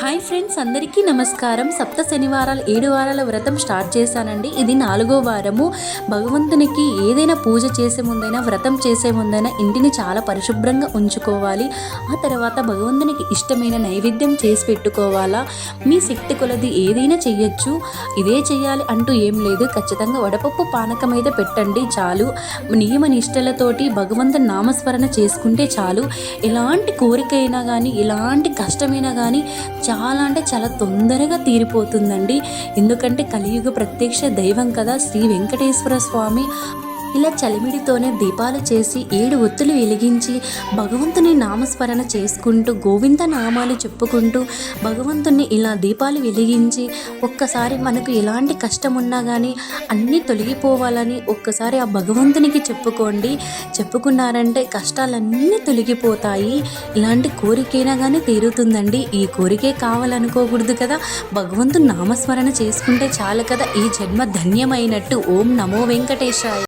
Hi friends, అందరికీ నమస్కారం. సప్త శనివారాలు 7 వారాల వ్రతం స్టార్ట్ చేశానండి. ఇది 4వ వారము. భగవంతునికి ఏదైనా పూజ చేసే ముందైనా, వ్రతం చేసే ముందైనా ఇంటిని చాలా పరిశుభ్రంగా ఉంచుకోవాలి. ఆ తర్వాత భగవంతునికి ఇష్టమైన నైవేద్యం చేసి పెట్టుకోవాలా. మీ శక్తి కొలది ఏదైనా చెయ్యొచ్చు. ఇదే చెయ్యాలి అంటూ ఏం లేదు. ఖచ్చితంగా వడపప్పు పానకం అయితే పెట్టండి చాలు. నియమ నిష్టలతోటి భగవంతుని నామస్మరణ చేసుకుంటే చాలు. ఎలాంటి కోరికైనా కానీ, ఎలాంటి కష్టమైనా కానీ చాలా అంటే చాలా తొందరగా తీరిపోతుందండి. ఎందుకంటే కలియుగ ప్రత్యక్ష దైవం కదా శ్రీ వెంకటేశ్వర స్వామి. ఇలా చలిమిడితోనే దీపాలు చేసి 7 ఒత్తులు వెలిగించి భగవంతుని నామస్మరణ చేసుకుంటూ, గోవింద నామాలు చెప్పుకుంటూ భగవంతుని ఇలా దీపాలు వెలిగించి ఒక్కసారి మనకు ఎలాంటి కష్టం ఉన్నా కానీ అన్నీ తొలగిపోవాలని ఒక్కసారి ఆ భగవంతునికి చెప్పుకోండి. చెప్పుకున్నారంటే కష్టాలన్నీ తొలగిపోతాయి. ఇలాంటి కోరికైనా కానీ తీరుతుందండి. ఈ కోరికే కావాలనుకోకూడదు కదా. భగవంతుని నామస్మరణ చేసుకుంటే చాలు కదా. ఈ జన్మ ధన్యమైనట్టు. ఓం నమో వెంకటేశాయ.